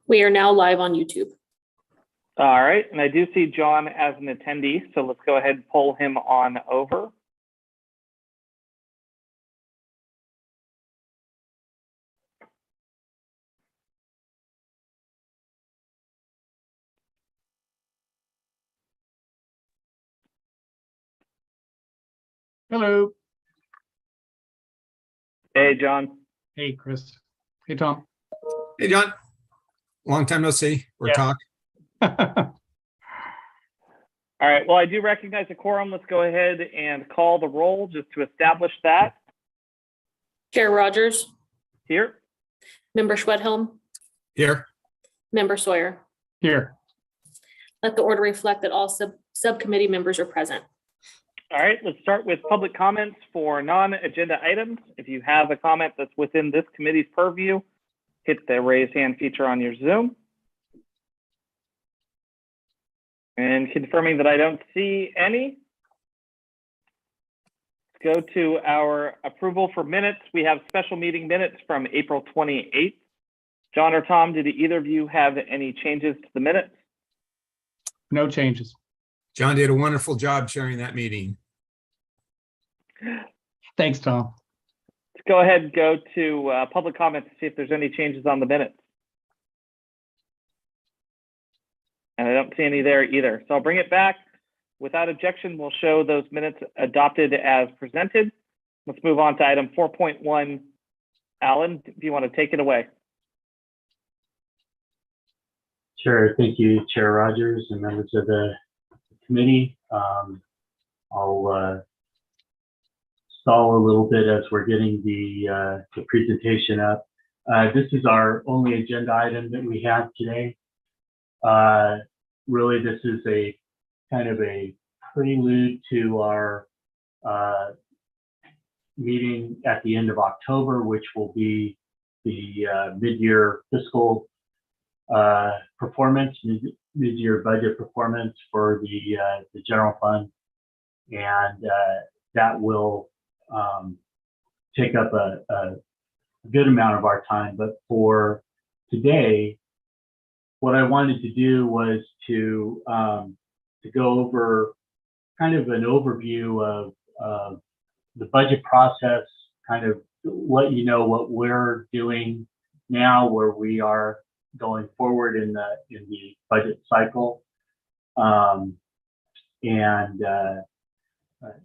We are now live on YouTube. All right, and I do see John as an attendee, so let's go ahead and pull him on over. Hello. Hey, John. Hey, Chris. Hey, Tom. Hey, John. Long time no see or talk. All right, well, I do recognize a quorum. Let's go ahead and call the roll just to establish that. Chair Rogers, Here. Member Schwedhelm, Here. Member Sawyer. Here. Let the order reflect that all subcommittee members are present. All right, let's start with public comments for non-agenda items. If you have a comment that's within this committee's purview, hit the raise hand feature on your Zoom. And confirming that I don't see any. Let's go to our approval for minutes. We have special meeting minutes from April 28th. John or Tom, did either of you have any changes to the minutes? No changes. John did a wonderful job chairing that meeting. Thanks, Tom. Let's go ahead and go to public comments to see if there's any changes on the minutes. And I don't see any there either. So I'll bring it back. Without objection, we'll show those minutes adopted as presented. Let's move on to item 4.1. Alan, if you want to take it away. Sure. Thank you, Chair Rogers and members of the committee. I'll stall a little bit as we're getting the presentation up. This is our only agenda item that we have today. Really, this is a kind of a prelude to our meeting at the end of October, which will be the mid-year fiscal performance, mid-year budget performance for the general fund, and that will take up a good amount of our time. But for today, what I wanted to do was to go over kind of an overview of the budget process, kind of let you know what we're doing now, where we are going forward in the budget cycle, and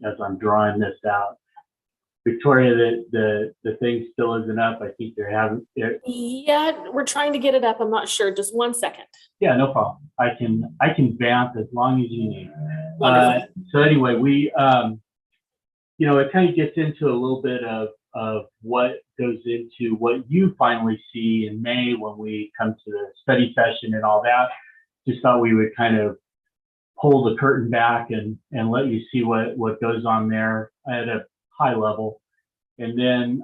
as I'm drawing this out, Victoria, the thing still isn't up. I think they're having it. Yeah, we're trying to get it up. I'm not sure. Just 1 second. Yeah, no problem. I can vamp as long as you need. Wonderful. So anyway, we you know, it kind of gets into a little bit of what goes into what you finally see in May when we come to the study session and all that. Just thought we would kind of pull the curtain back and let you see what goes on there at a high level. And then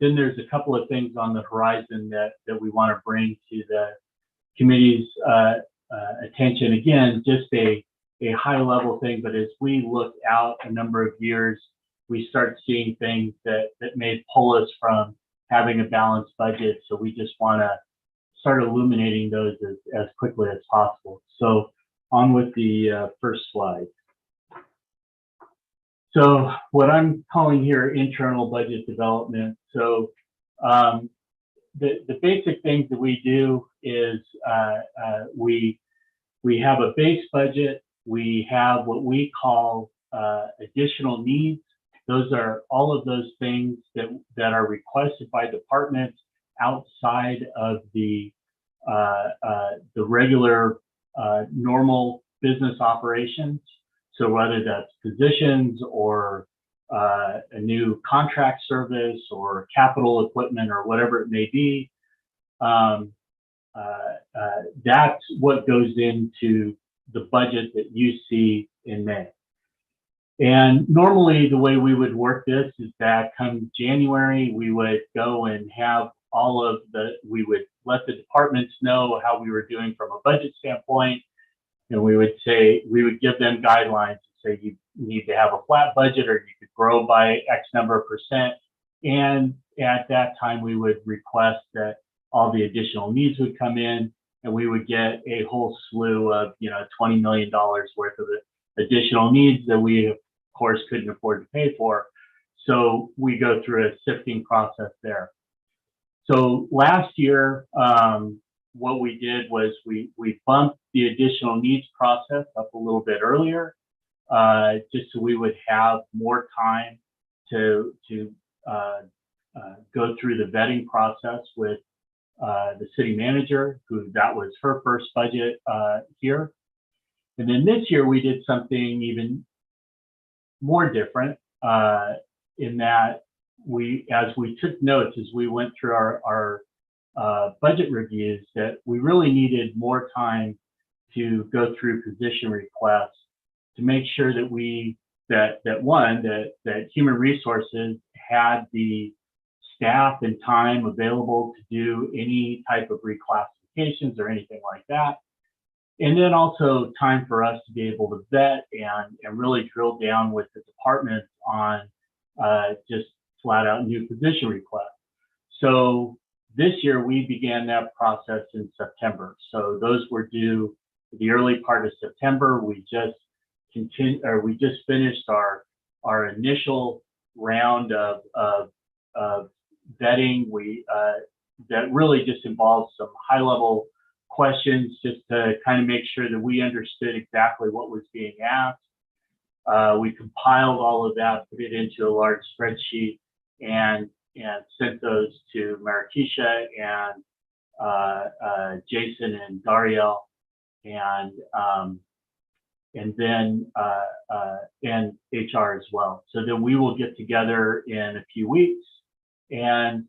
there's a couple of things on the horizon that we want to bring to the committee's attention. Again, just a high level thing, but as we look out a number of years, we start seeing things that may pull us from having a balanced budget. So we just want to start illuminating those as quickly as possible. So on with the first slide. So what I'm calling here internal budget development. So the basic things that we do is we have a base budget. We have what we call additional needs. Those are all of those things that are requested by departments outside of the regular normal business operations. So whether that's positions or a new contract service or capital equipment or whatever it may be, that's what goes into the budget that you see in May. And normally the way we would work this is that come January, we would go and have we would let the departments know how we were doing from a budget standpoint. And we would give them guidelines to say you need to have a flat budget or you could grow by X number of %. And at that time, we would request that all the additional needs would come in, and we would get a whole slew of, $20 million worth of additional needs that we, of course, couldn't afford to pay for. So we go through a sifting process there. So last year, what we did was we bumped the additional needs process up a little bit earlier, just so we would have more time to go through the vetting process with the city manager, who that was her first budget here. And then this year we did something even more different in that as we took notes as we went through our budget reviews, that we really needed more time to go through position requests to make sure that that human resources had the staff and time available to do any type of reclassifications or anything like that. And then also time for us to be able to vet and really drill down with the departments on just flat out new position requests. So this year we began that process in September. So those were due the early part of September. We just finished our initial round of vetting. That really just involves some high level questions just to kind of make sure that we understood exactly what was being asked. We compiled all of that, put it into a large spreadsheet, and sent those to Marikisha and Jason and Dariel, and then and HR as well. So then we will get together in a few weeks and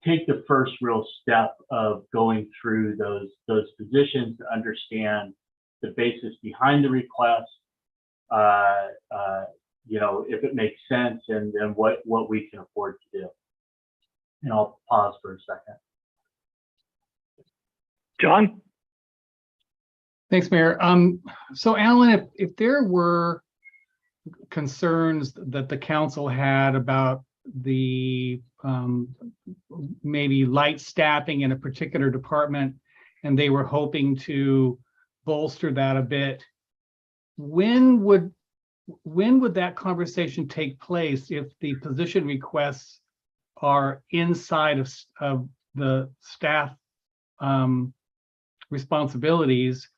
take the first real step of going through those positions to understand the basis behind the request, if it makes sense, and then what we can afford to do. And I'll pause for a second. John? Thanks, Mayor. So Alan, if there were concerns that the council had about the maybe light staffing in a particular department, and they were hoping to bolster that a bit, when would that conversation take place if the position requests are inside of the staff responsibilities?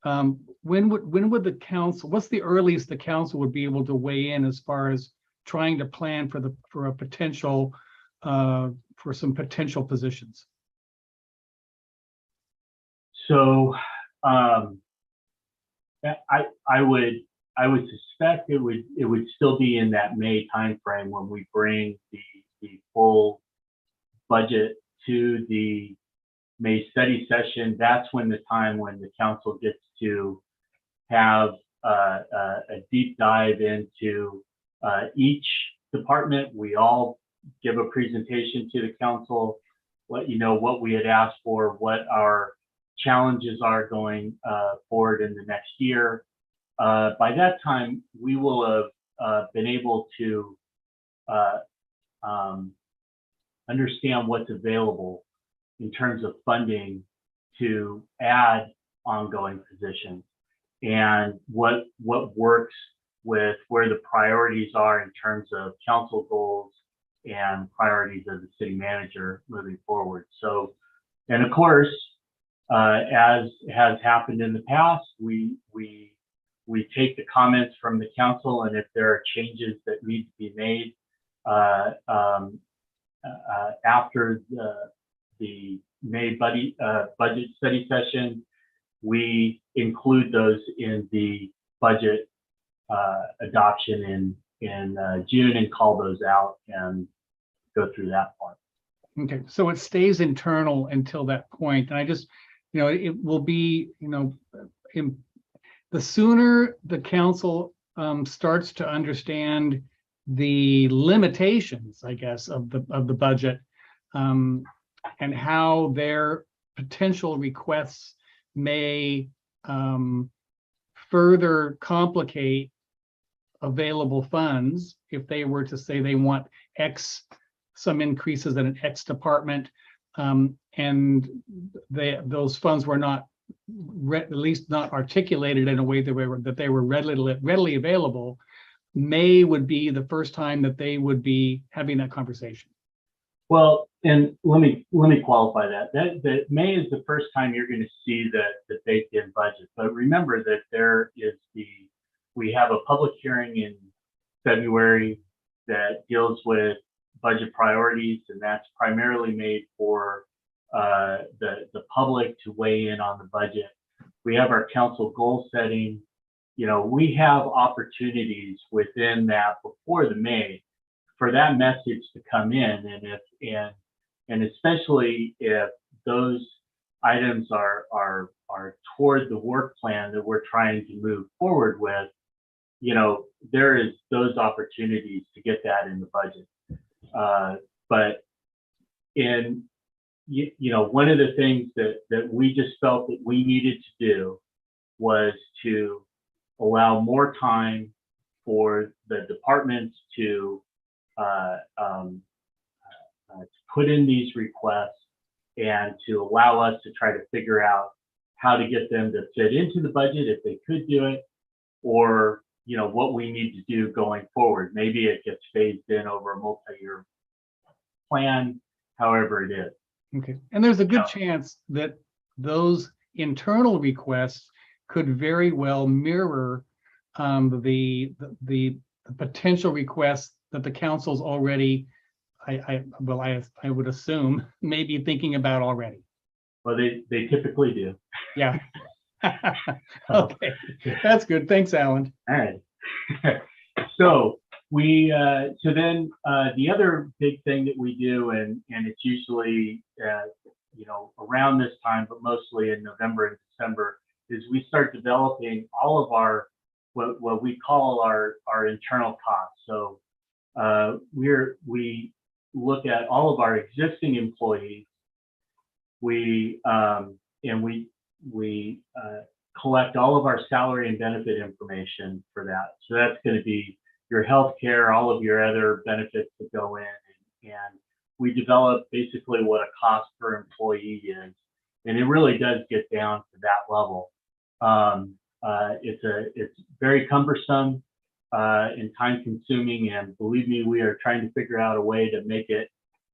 When would the council, what's the earliest the council would be able to weigh in as far as trying to plan for a potential for some potential positions? So I would suspect it would still be in that May timeframe when we bring the full budget to the May study session. That's when the council gets to have a deep dive into each department. We all give a presentation to the council, let you know what we had asked for, what our challenges are going forward in the next year. By that time, we will have been able to understand what's available in terms of funding to add ongoing positions, and what works with where the priorities are in terms of council goals and priorities of the city manager moving forward. So, and of course, as has happened in the past, we take the comments from the council, and if there are changes that need to be made after the May budget study session, we include those in the budget adoption in June and call those out and go through that part. Okay, so it stays internal until that point. And I just, it will be, the sooner the council starts to understand the limitations, I guess, of the budget, and how their potential requests may further complicate available funds. If they were to say they want some increases in an X department, and those funds were not, at least not articulated in a way that they were readily available, May would be the first time that they would be having that conversation. Well, and let me qualify that. That May is the first time you're going to see the baked-in budget. But remember that we have a public hearing in February that deals with budget priorities, and that's primarily made for the public to weigh in on the budget. We have our council goal setting. You know, we have opportunities within that before the May for that message to come in, and especially if those items are toward the work plan that we're trying to move forward with, you know, there is those opportunities to get that in the budget. But you know, one of the things that we just felt that we needed to do was to allow more time for the departments to put in these requests and to allow us to try to figure out how to get them to fit into the budget if they could do it, or you know, what we need to do going forward. Maybe it gets phased in over a multi-year plan, however it is. Okay, and there's a good Yeah. chance that those internal requests could very well mirror the potential requests that the council's already, I would assume, maybe thinking about already. Well, they typically do. Yeah. Okay, that's good. Thanks, Alan. All right. So then the other big thing that we do, and it's usually you know, around this time, but mostly in November and December, is we start developing all of our what we call our internal costs. So we look at all of our existing employees. We collect all of our salary and benefit information for that. So that's going to be your health care, all of your other benefits that go in, and we develop basically what a cost per employee is, and it really does get down to that level. It's very cumbersome and time consuming, and believe me, we are trying to figure out a way to make it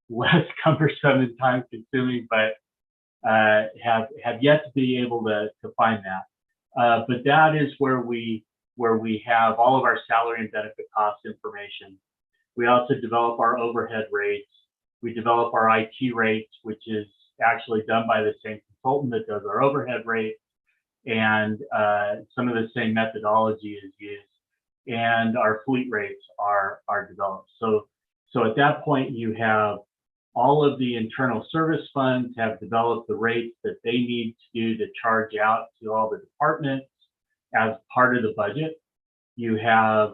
less cumbersome and time consuming, but have yet to be able to find that. But that is where we have all of our salary and benefit cost information. We also develop our overhead rates. We develop our IT rates, which is actually done by the same consultant that does our overhead rates, and some of the same methodology is used. And our fleet rates are developed. So at that point, you have all of the internal service funds have developed the rates that they need to do to charge out to all the departments as part of the budget. You have,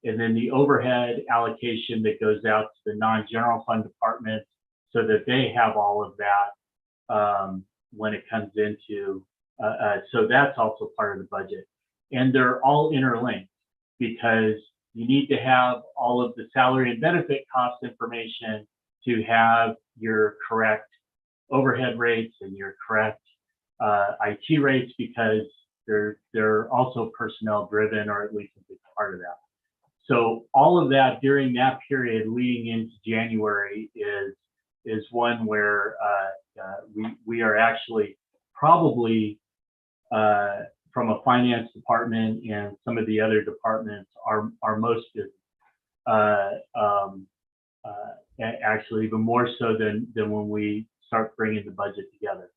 and then the overhead allocation that goes out to the non-general fund departments so that they have all of that when it comes into, so that's also part of the budget. And they're all interlinked because you need to have all of the salary and benefit cost information to have your correct overhead rates and your correct IT rates, because they're also personnel driven, or at least a big part of that. So all of that during that period leading into January is one where we are actually probably from a finance department and some of the other departments are most busy. Actually, even more so than when we start bringing the budget together.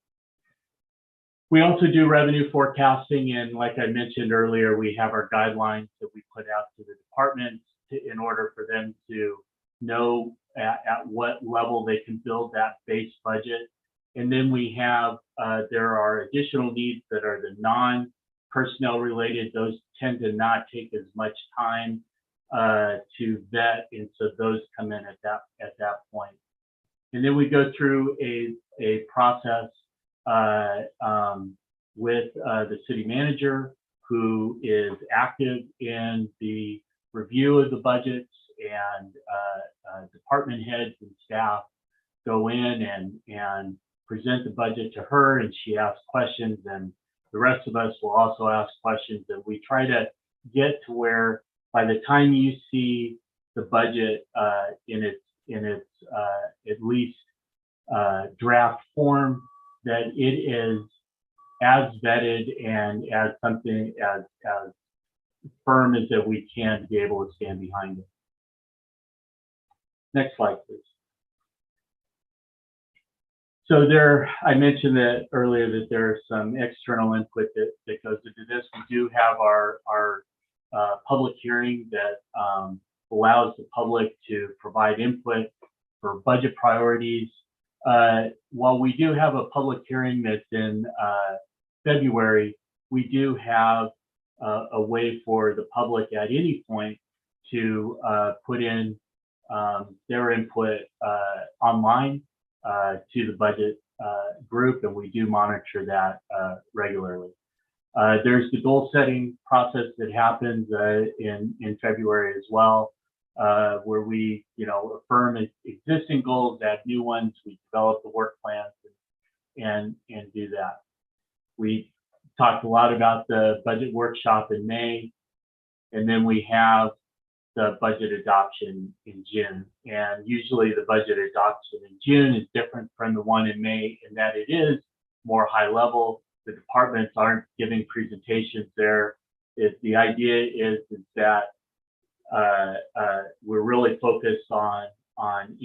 We also do revenue forecasting, and like I mentioned earlier, we have our guidelines that we put out to the departments in order for them to know at what level they can build that base budget. And then we have, there are additional needs that are the non-personnel related. Those tend to not take as much time to vet, and so those come in at that point. And then we go through a process with the city manager, who is active in the review of the budgets, and department heads and staff go in and present the budget to her, and she asks questions, and the rest of us will also ask questions, and we try to get to where by the time you see the budget in its at least draft form, that it is as vetted and as something as firm as that we can be able to stand behind it. Next slide, please. So I mentioned that earlier that there's some external input that goes into this. We do have our public hearing that allows the public to provide input for budget priorities. While we do have a public hearing that's in February, we do have a way for the public at any point to put in their input online to the budget group, and we do monitor that regularly. There's the goal setting process that happens in February as well, where we affirm existing goals, add new ones, we develop the work plans and do that. We talked a lot about the budget workshop in May, and then we have the budget adoption in June. And usually the budget adoption in June is different from the one in May in that it is more high level. The departments aren't giving presentations there. The idea is that we're really focused on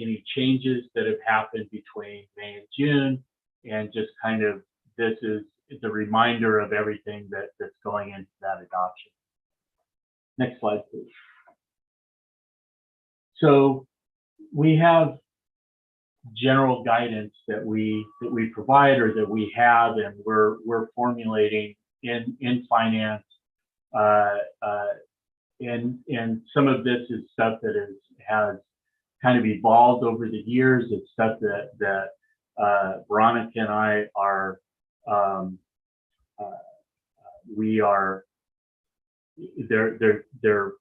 any changes that have happened between May and June, and just kind of this is the reminder of everything that's going into that adoption. Next slide, please. So we have general guidance that we provide or that we have, and we're formulating in finance. And some of this is stuff that has kind of evolved over the years. It's stuff that Veronica and I are they're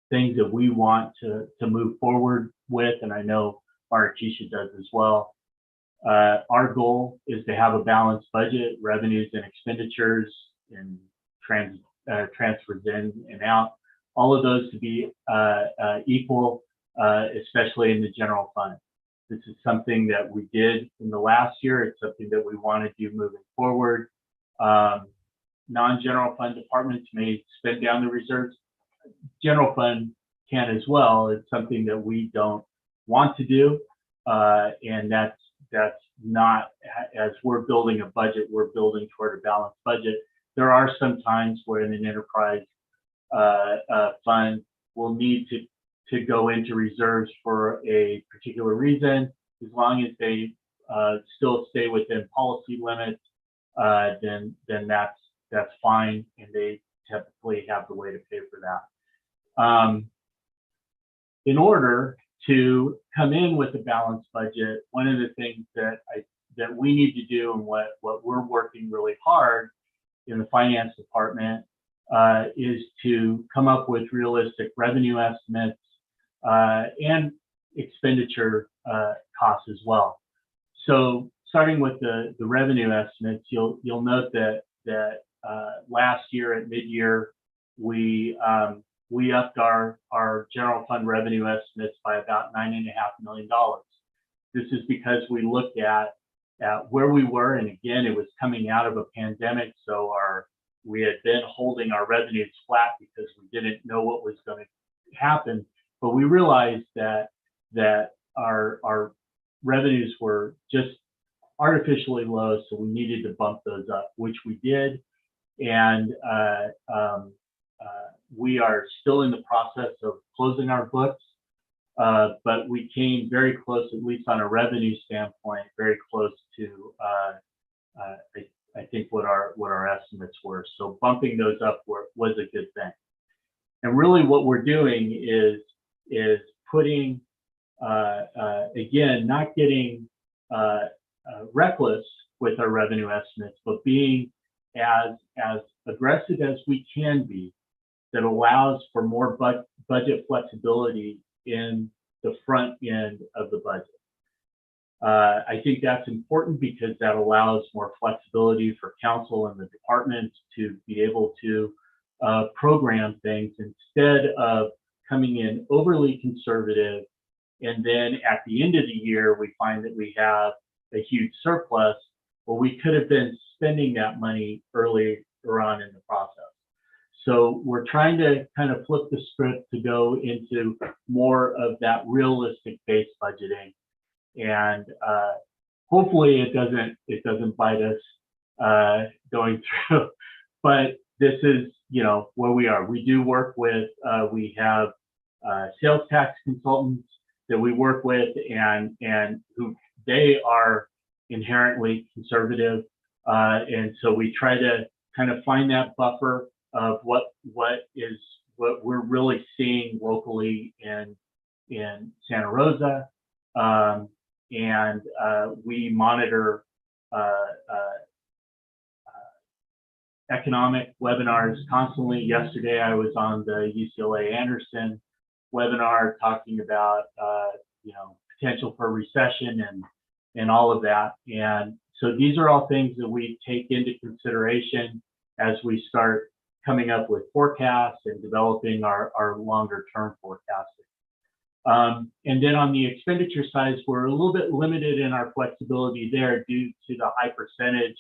things that we want to move forward with, and I know Marquisha does as well. Our goal is to have a balanced budget, revenues and expenditures, and transfers in and out, all of those to be equal, especially in the general fund. This is something that we did in the last year. It's something that we want to do moving forward. Non-general fund departments may spend down the reserves. General fund can as well. It's something that we don't want to do, and that's not, as we're building a budget, we're building toward a balanced budget. There are some times where in an enterprise fund we'll need to go into reserves for a particular reason. As long as they still stay within policy limits, then that's fine, and they typically have the way to pay for that. In order to come in with a balanced budget, one of the things that we need to do, and what we're working really hard in the finance department, is to come up with realistic revenue estimates and expenditure costs as well. So starting with the revenue estimates, you'll note that last year at mid-year we upped our general fund revenue estimates by about $9.5 million. This is because we looked at where we were, and again, it was coming out of a pandemic, so we had been holding our revenues flat because we didn't know what was going to happen. But we realized that our revenues were just artificially low, so we needed to bump those up, which we did. And we are still in the process of closing our books, but we came very close, at least on a revenue standpoint, very close to I think what our estimates were. So bumping those up was a good thing. And really, what we're doing is putting again, not getting reckless with our revenue estimates, but being as aggressive as we can be, that allows for more budget flexibility in the front end of the budget. I think that's important because that allows more flexibility for council and the departments to be able to program things instead of coming in overly conservative. And then at the end of the year, we find that we have a huge surplus. Well, we could have been spending that money earlier on in the process. So we're trying to kind of flip the script to go into more of that realistic based budgeting. And hopefully it doesn't bite us going through, but this is, you know, where we are. We do work with, we have sales tax consultants that we work with, and who they are inherently conservative, and so we try to kind of find that buffer of what we're really seeing locally in Santa Rosa, and we monitor economic webinars constantly. Yesterday, I was on the UCLA Anderson webinar talking about you know, potential for recession and all of that. And so these are all things that we take into consideration as we start coming up with forecasts and developing our longer term forecasting. And then on the expenditure side, we're a little bit limited in our flexibility there due to the high percentage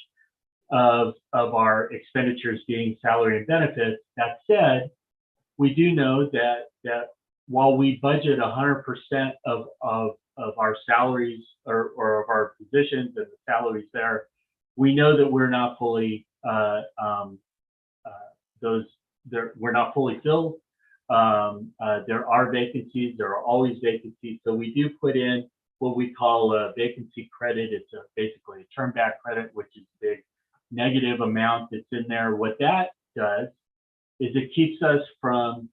of our expenditures being salary and benefits. That said, we do know that while we budget 100% of our salaries or of our positions and the salaries there, we know that we're not fully we're not fully filled. There are vacancies. There are always vacancies. So we do put in what we call a vacancy credit. It's basically a turn back credit, which is a big negative amount that's in there. What that does is it keeps us from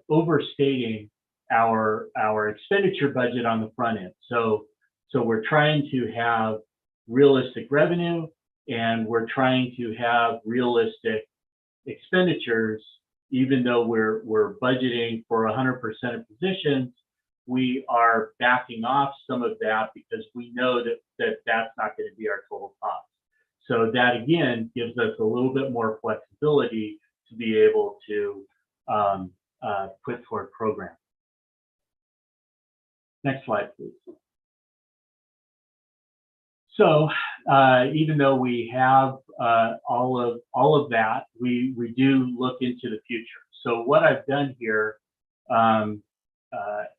overstating our expenditure budget on the front end. So we're trying to have realistic revenue, and we're trying to have realistic expenditures. Even though we're budgeting for 100% of positions, we are backing off some of that because we know that's not going to be our total cost. So that again gives us a little bit more flexibility to be able to put toward programs. Next slide, please. So even though we have all of that, we do look into the future. So what I've done here,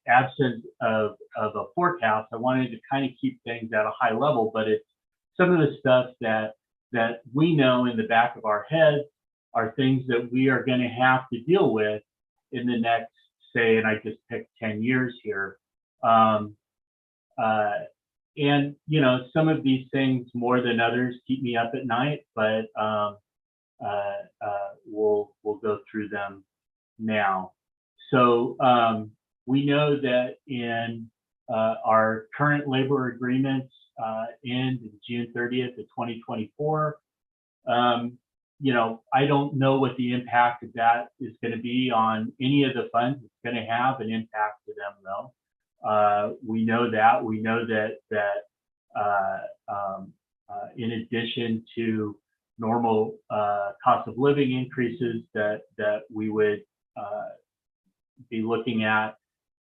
absent of a forecast, I wanted to kind of keep things at a high level, but it's some of the stuff that we know in the back of our heads are things that we are going to have to deal with in the next, say, and I just picked 10 years here. And, you know, some of these things more than others keep me up at night, but we'll go through them now. So we know that in our current labor agreements end June 30th of 2024. You know, I don't know what the impact of that is going to be on any of the funds. It's going to have an impact to them, though. We know that. We know that in addition to normal cost of living increases that we would be looking at,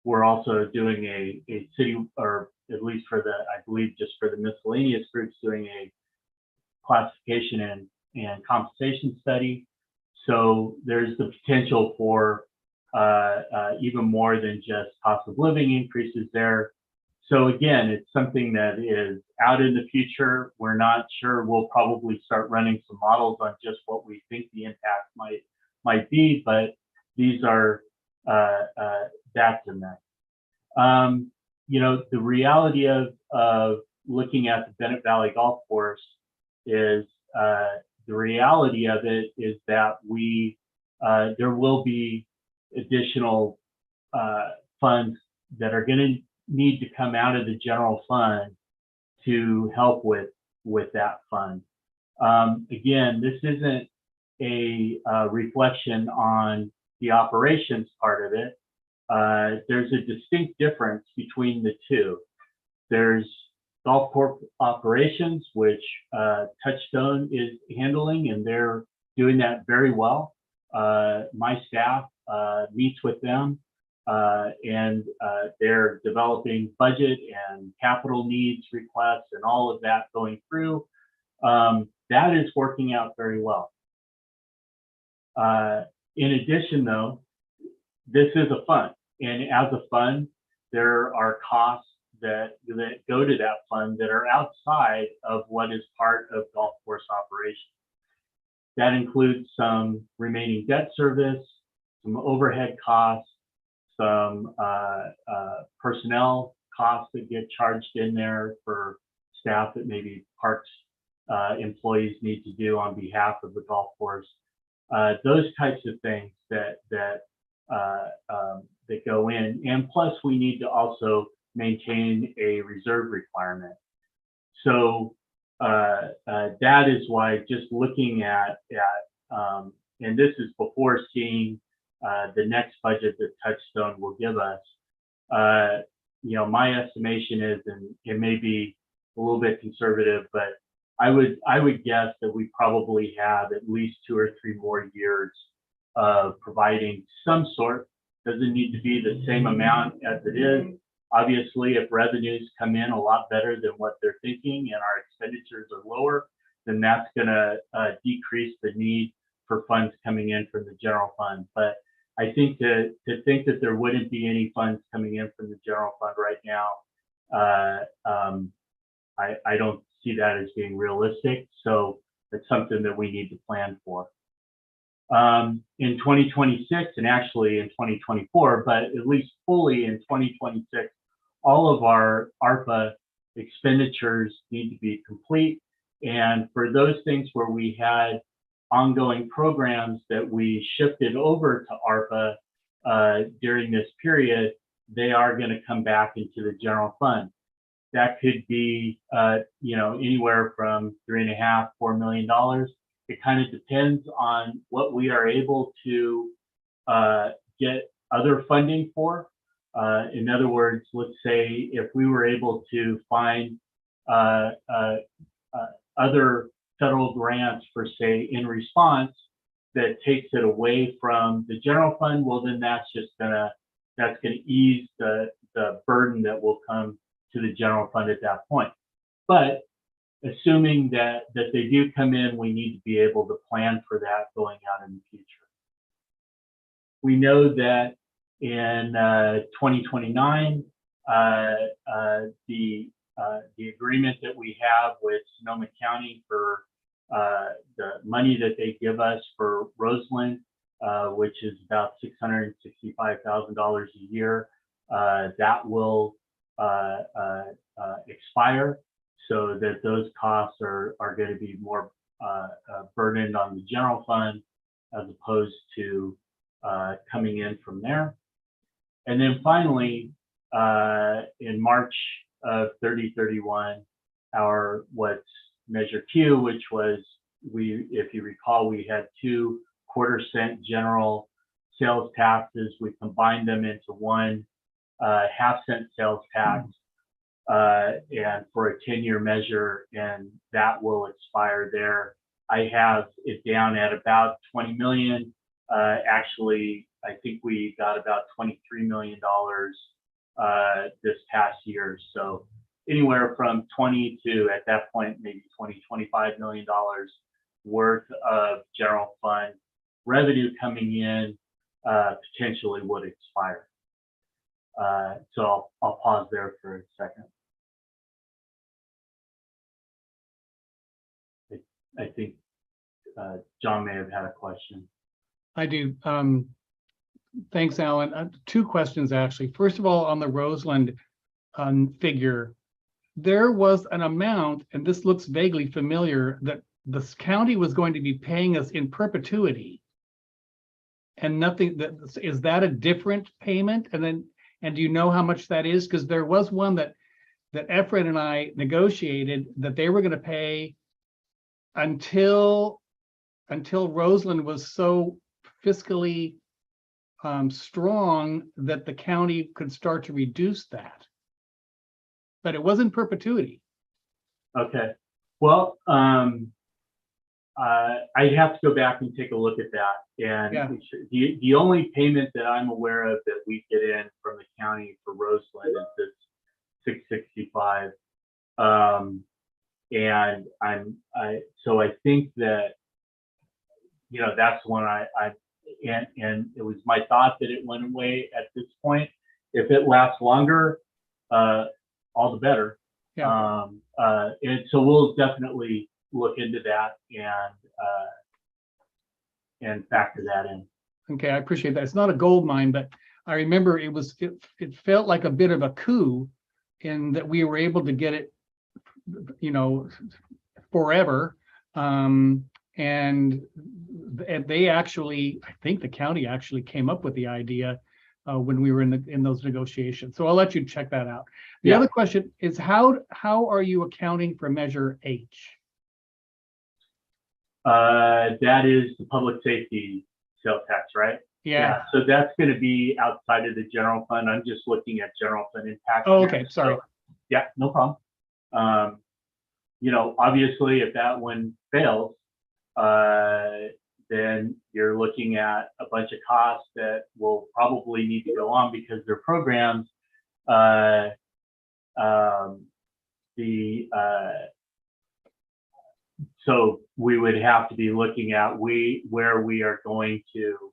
we're also doing a city, or at least for the, I believe just for the miscellaneous groups, doing a classification and compensation study. So there's the potential for even more than just cost of living increases there. So again, it's something that is out in the future. We're not sure. We'll probably start running some models on just what we think the impact might be, but these are that's in that. You know, the reality of looking at the Bennett Valley Golf Course is the reality of it is that there will be additional funds that are going to need to come out of the general fund to help with that fund. Again, this isn't a reflection on the operations part of it. There's a distinct difference between the two. There's golf course operations, which Touchstone is handling, and they're doing that very well. My staff meets with them, and they're developing budget and capital needs requests and all of that going through. That is working out very well. In addition, though, this is a fund, and as a fund, there are costs that go to that fund that are outside of what is part of golf course operations. That includes some remaining debt service, some overhead costs, some personnel costs that get charged in there for staff that maybe parks employees need to do on behalf of the golf course. Those types of things that go in, and plus we need to also maintain a reserve requirement. So that is why just looking at and this is before seeing the next budget that Touchstone will give us. My estimation is, and it may be a little bit conservative, but I would guess that we probably have at least 2 or 3 more years of providing some sort. Doesn't need to be the same amount as it is. Obviously, if revenues come in a lot better than what they're thinking and our expenditures are lower, then that's going to decrease the need for funds coming in from the general fund. But I think to think that there wouldn't be any funds coming in from the general fund right now, I don't see that as being realistic. So it's something that we need to plan for. In 2026 and actually in 2024, but at least fully in 2026, all of our ARPA expenditures need to be complete. And for those things where we had ongoing programs that we shifted over to ARPA during this period, they are going to come back into the general fund. That could be, anywhere from $3.5 to $4 million. It kind of depends on what we are able to get other funding for. In other words, let's say if we were able to find other federal grants for, say, in response, that takes it away from the general fund, well, then that's gonna ease the burden that will come to the general fund at that point. But assuming that they do come in, we need to be able to plan for that going out in the future. We know that in 2029, the agreement that we have with Sonoma County for the money that they give us for Roseland, which is about $665,000 a year, that will expire, so that those costs are going to be more burdened on the general fund as opposed to coming in from there. And then finally, in March of 30/31, our what's Measure Q, which was, if you recall, we had 2 quarter-cent general sales taxes. We combined them into one half-cent sales tax, and for a 10-year measure, and that will expire there. I have it down at about 20 million. Actually, I think we got about $23 million this past year. So anywhere from 20 to, at that point, maybe $25 million worth of general fund revenue coming in potentially would expire. So I'll pause there for a second. I think John may have had a question. I do. Thanks, Alan. 2 questions, actually. First of all, on the Roseland figure, there was an amount, and this looks vaguely familiar, that this county was going to be paying us in perpetuity, and nothing. Is that a different payment? And do you know how much that is? Because there was one that Efren and I negotiated that they were going to pay until Roseland was so fiscally strong that the county could start to reduce that. But it wasn't perpetuity. Okay. Well, I'd have to go back and take a look at that. And Yeah. the only payment that I'm aware of that we get in from the county for Roseland is this 665. And so I think that, you know, that's when and it was my thought that it went away at this point. If it lasts longer, all the better. Yeah. And so we'll definitely look into that and factor that in. Okay, I appreciate that. It's not a gold mine, but I remember it felt like a bit of a coup in that we were able to get it, you know, forever. And they actually, I think the county actually came up with the idea when we were in those negotiations. So I'll let you check that out. The Yeah. other question is how are you accounting for Measure H? That is the public safety sales tax, right? Yeah. So that's going to be outside of the general fund. I'm just looking at general fund impact. Oh, here. okay. Sorry. So, yeah, no problem. You know, obviously, if that one fails, then you're looking at a bunch of costs that will probably need to go on because their programs, so we would have to be looking at where we are going to,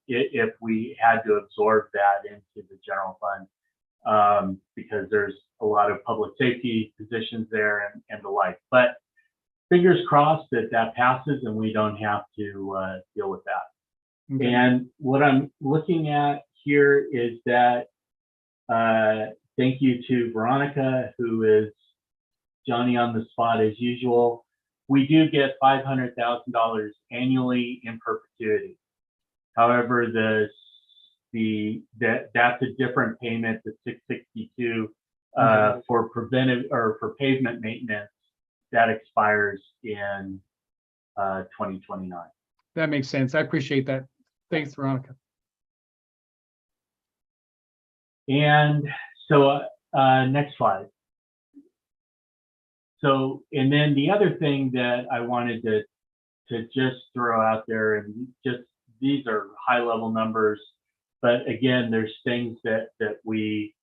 if we had to absorb that into the general fund, because there's a lot of public safety positions there and the like. But fingers crossed that passes and we don't have to deal with that. Okay. And what I'm looking at here is that, thank you to Veronica, who is Johnny on the spot as usual. We do get $500,000 annually in perpetuity. However, that's a different payment, the 662 for preventive or for pavement maintenance that expires in 2029. That makes sense. I appreciate that. Thanks, Veronica. And so next slide. So, and then the other thing that I wanted to just throw out there, and just these are high level numbers, but again, there's things that we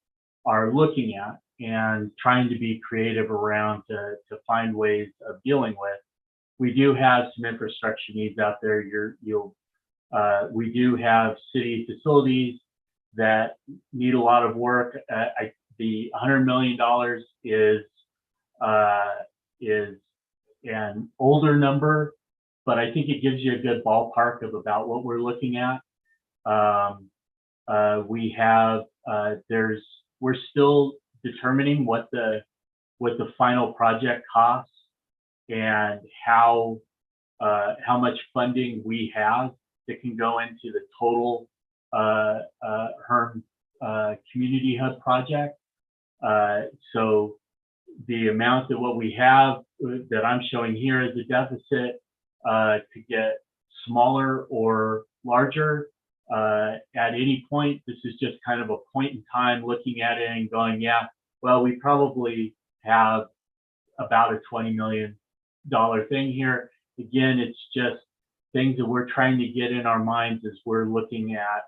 are looking at and trying to be creative around to find ways of dealing with. We do have some infrastructure needs out there. We do have city facilities that need a lot of work. The $100 million is an older number, but I think it gives you a good ballpark of about what we're looking at. We're still determining what the final project costs and how much funding we have that can go into the total HERM Community Hub project. So the amount of what we have that I'm showing here as a deficit could get smaller or larger at any point. This is just kind of a point in time looking at it and going, yeah, well, we probably have about a $20 million thing here. Again, it's just things that we're trying to get in our minds as we're looking at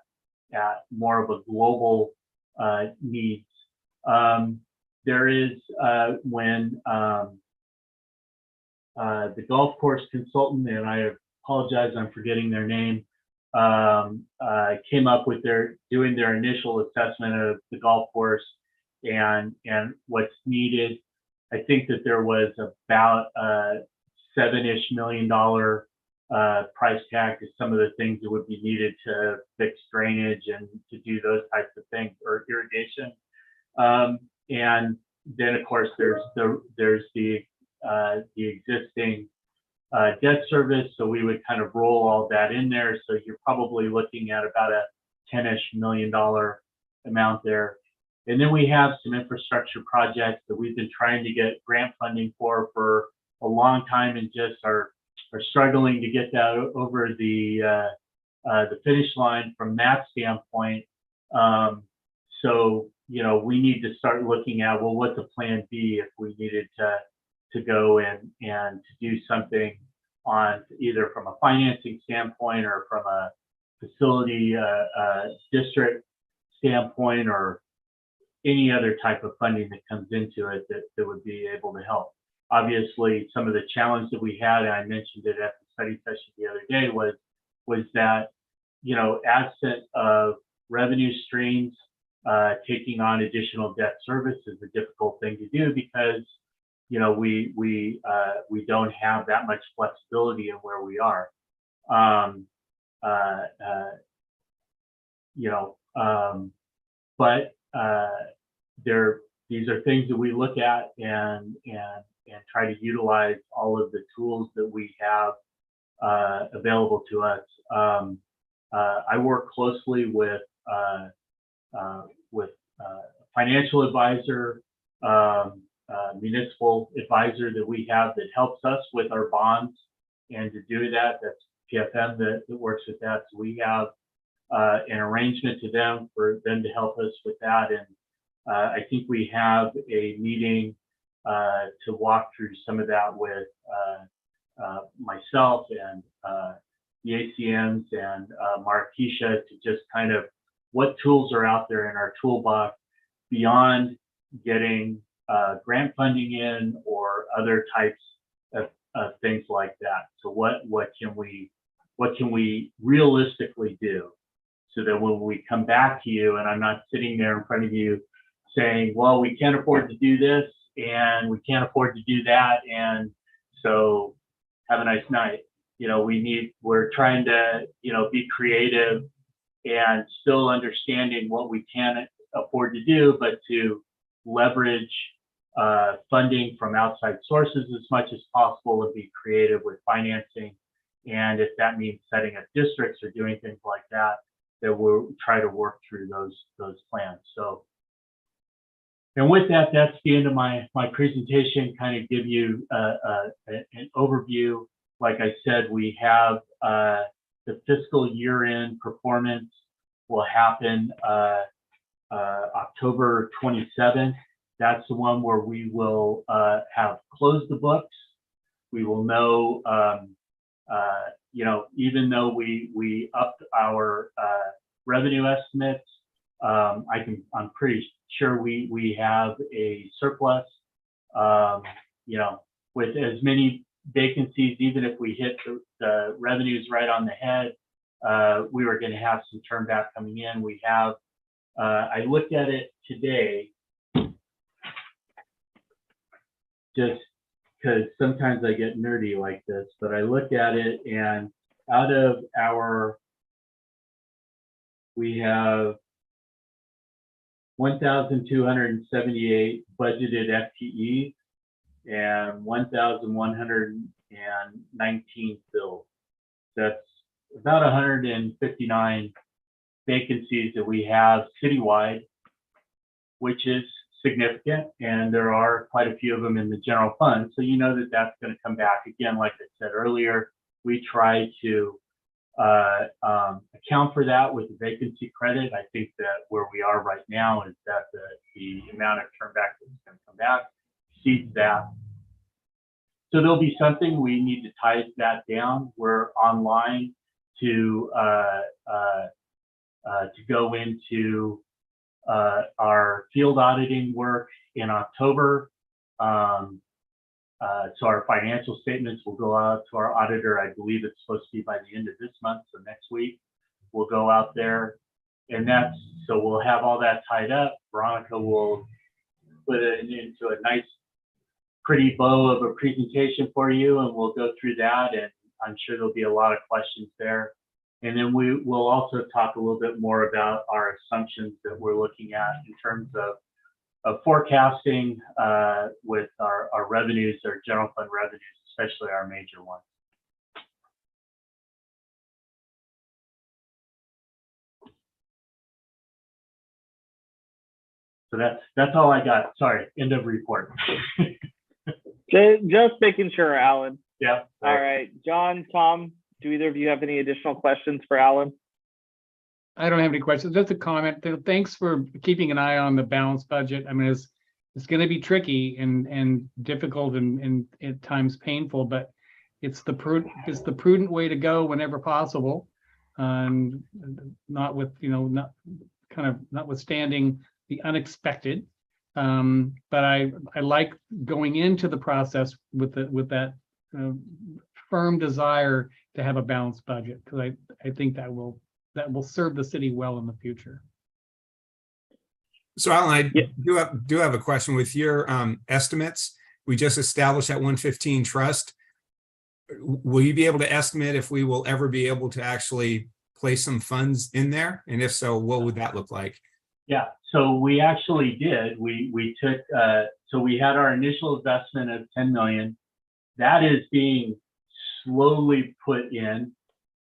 more of a global needs. There is when the golf course consultant, and I apologize, I'm forgetting their name, came up with doing their initial assessment of the golf course and what's needed. I think that there was about $7-ish million price tag to some of the things that would be needed to fix drainage and to do those types of things, or irrigation. And then of course there's the existing debt service. So we would kind of roll all that in there. So you're probably looking at about a $10-ish million amount there. And then we have some infrastructure projects that we've been trying to get grant funding for a long time and just are struggling to get that over the finish line from that standpoint. So, you know, we need to start looking at, well, what's a plan B if we needed to go and to do something on either from a financing standpoint or from a facility district standpoint or any other type of funding that comes into it that would be able to help. Obviously, some of the challenge that we had, and I mentioned it at the study session the other day, was that, absent of revenue streams, taking on additional debt service is a difficult thing to do because, we don't have that much flexibility in where we are. But these are things that we look at and try to utilize all of the tools that we have available to us. I work closely with a financial advisor, municipal advisor that we have that helps us with our bonds, and to do that, that's PFM that works with that. So we have an arrangement to them for them to help us with that, and I think we have a meeting to walk through some of that with myself and the ACMs and Marquisha, to just kind of what tools are out there in our toolbox beyond getting grant funding in or other types of things like that. So what can we realistically do so that when we come back to you, and I'm not sitting there in front of you saying, well, we can't afford to do this and we can't afford to do that, and so have a nice night. We're trying to, be creative and still understanding what we can afford to do, but to leverage funding from outside sources as much as possible and be creative with financing. And if that means setting up districts or doing things like that, we'll try to work through those plans. So, and with that, that's the end of my presentation. Kind of give you an overview. Like I said, we have the fiscal year-end performance will happen October 27th. That's the one where we will have closed the books. We will know, even though we upped our revenue estimates, I'm pretty sure we have a surplus. With as many vacancies, even if we hit the revenues right on the head, we were going to have some turn back coming in. We have, I looked at it today, just because sometimes I get nerdy like this, but I looked at it, and out of we have 1,278 budgeted FTEs and 1,119 filled. That's about 159 vacancies that we have citywide, which is significant, and there are quite a few of them in the general fund. So that's going to come back again. Like I said earlier, we try to account for that with the vacancy credit. I think that where we are right now is that the amount of turn back that's going to come back exceeds that. So there'll be something we need to tie that down. We're online to go into our field auditing work in October. So our financial statements will go out to our auditor. I believe it's supposed to be by the end of this month, so next week we'll go out there, and so we'll have all that tied up. Veronica will put it into a nice, pretty bow of a presentation for you, and we'll go through that, and I'm sure there'll be a lot of questions there. And then we will also talk a little bit more about our assumptions that we're looking at in terms of forecasting with our revenues, our general fund revenues, especially our major ones. So that's all I got. Sorry, end of report. Just making sure, Alan. Yeah. All right, John, Tom, do either of you have any additional questions for Alan? I don't have any questions. Just a comment. Thanks for keeping an eye on the balanced budget. I mean, it's going to be tricky and difficult and at times painful, but it's the prudent way to go whenever possible, and notwithstanding the unexpected. But I like going into the process with that firm desire to have a balanced budget, because I think that will serve the city well in the future. So Alan, I Yeah. do have a question with your estimates. We just established that 115 trust. Will you be able to estimate if we will ever be able to actually place some funds in there? And if so, what would that look like? Yeah, so we actually did. We took, so we had our initial investment of 10 million. That is being slowly put in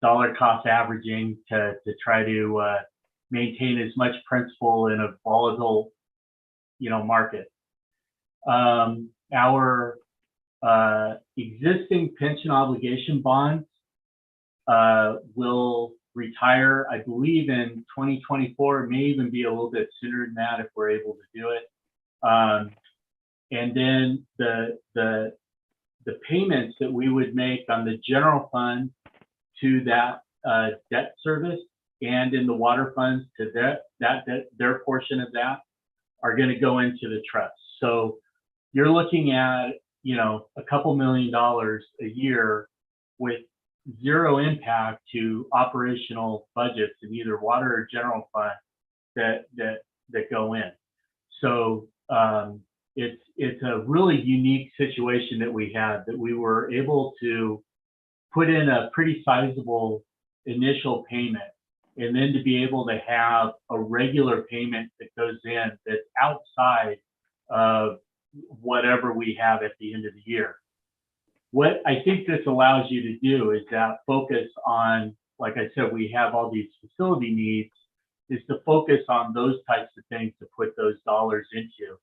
dollar cost averaging to try to maintain as much principal in a volatile, market. Our existing pension obligation bonds will retire, I believe, in 2024. It may even be a little bit sooner than that if we're able to do it. And then the payments that we would make on the general fund to that debt service, and in the water funds to their portion of that, are going to go into the trust. So you're looking at, a couple $1 million a year with zero impact to operational budgets in either water or general fund that go in. So it's a really unique situation that we had, that we were able to put in a pretty sizable initial payment, and then to be able to have a regular payment that goes in that's outside of whatever we have at the end of the year. What I think this allows you to do is that focus on, like I said, we have all these facility needs, is to focus on those types of things to put those dollars into.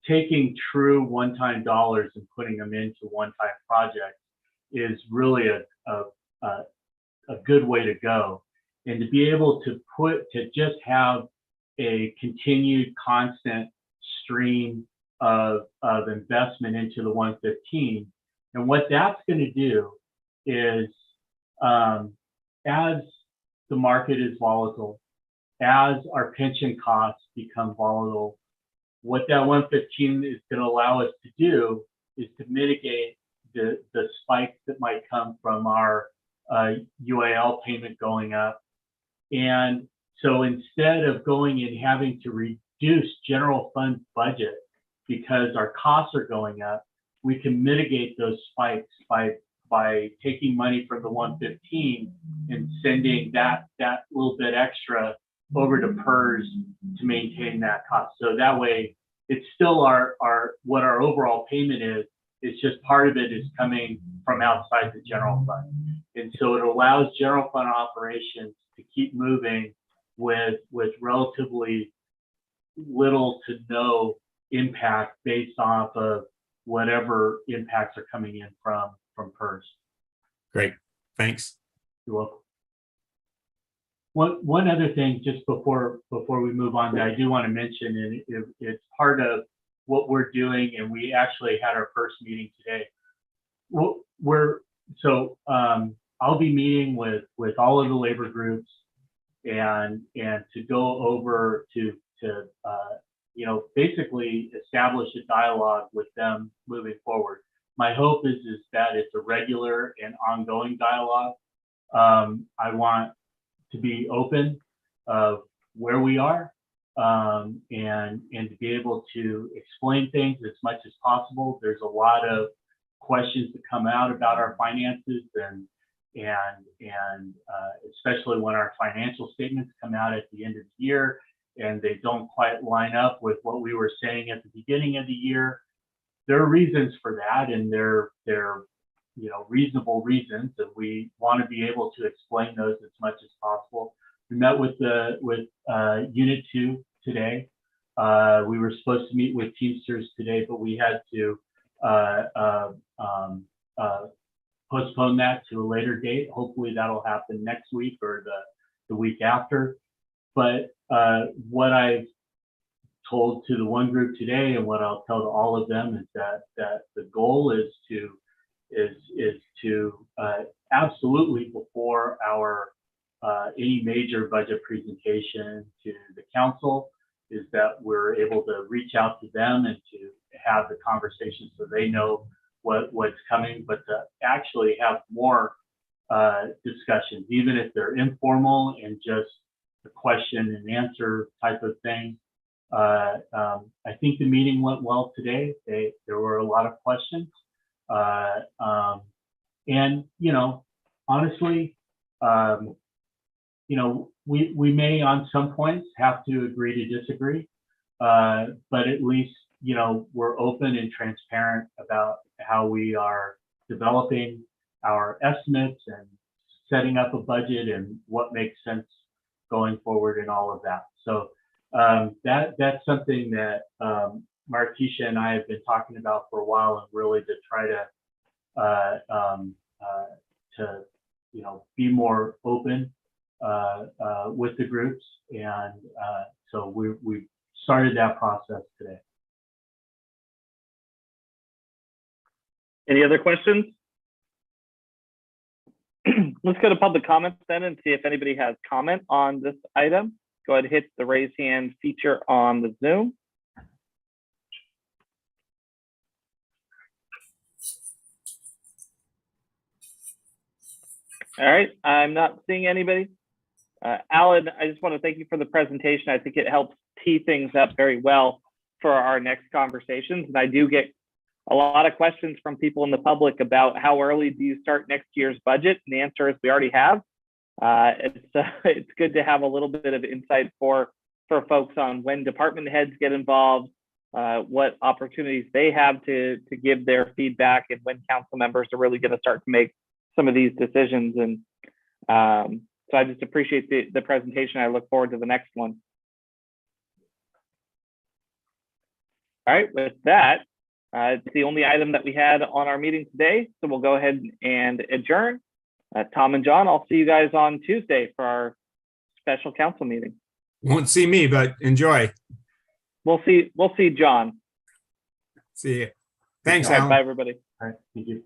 Taking true one-time dollars and putting them into one-time projects is really a good way to go. And to be able to just have a continued constant stream of investment into the 115. And what that's going to do is, as the market is volatile, as our pension costs become volatile, what that 115 is going to allow us to do is to mitigate the spikes that might come from our UAL payment going up. And so instead of going and having to reduce general fund budget because our costs are going up, we can mitigate those spikes by taking money from the 115 and sending that little bit extra over to PERS to maintain that cost. So that way, it's still what our overall payment is. It's just part of it is coming from outside the general fund. And so it allows general fund operations to keep moving with relatively little to no impact based off of whatever impacts are coming in from PERS. Great, thanks. You're welcome. One other thing, just before we move on, that I do want to mention, and it's part of what we're doing, and we actually had our first meeting today. I'll be meeting with all of the labor groups and to go over to basically establish a dialogue with them moving forward. My hope is that it's a regular and ongoing dialogue. I want to be open of where we are, and to be able to explain things as much as possible. There's a lot of questions that come out about our finances, and especially when our financial statements come out at the end of the year and they don't quite line up with what we were saying at the beginning of the year. There are reasons for that, and they're reasonable reasons, and we want to be able to explain those as much as possible. We met with Unit 2 today. We were supposed to meet with Teamsters today, but we had to postpone that to a later date. Hopefully that'll happen next week or the week after. But what I've told to the one group today, and what I'll tell to all of them, is that the goal is to absolutely, before our any major budget presentation to the council, is that we're able to reach out to them and to have the conversation so they know what's coming, but to actually have more discussions, even if they're informal and just a question and answer type of thing. I think the meeting went well today. There were a lot of questions. And, you know, honestly, you know, we may on some points have to agree to disagree, but at least, you know, we're open and transparent about how we are developing our estimates and setting up a budget and what makes sense going forward and all of that. So that's something that Markeisha and I have been talking about for a while, and really to try to you know, be more open with the groups, and so we started that process today. Any other questions? Let's go to public comments then and see if anybody has comment on this item. Go ahead and hit the raise hand feature on the Zoom. All right, I'm not seeing anybody. Alan, I just want to thank you for the presentation. I think it helps tee things up very well for our next conversations. And I do get a lot of questions from people in the public about how early do you start next year's budget? And the answer is we already have. It's good to have a little bit of insight for folks on when department heads get involved, what opportunities they have to give their feedback, and when council members are really going to start to make some of these decisions. And so I just appreciate the presentation. I look forward to the next one. All right, with that, it's the only item that we had on our meeting today. So we'll go ahead and adjourn. Tom and John, I'll see you guys on Tuesday for our special council meeting. Won't see me, but enjoy. We'll see John. See you. Thanks, All right, Alan. bye, everybody. All right, thank you.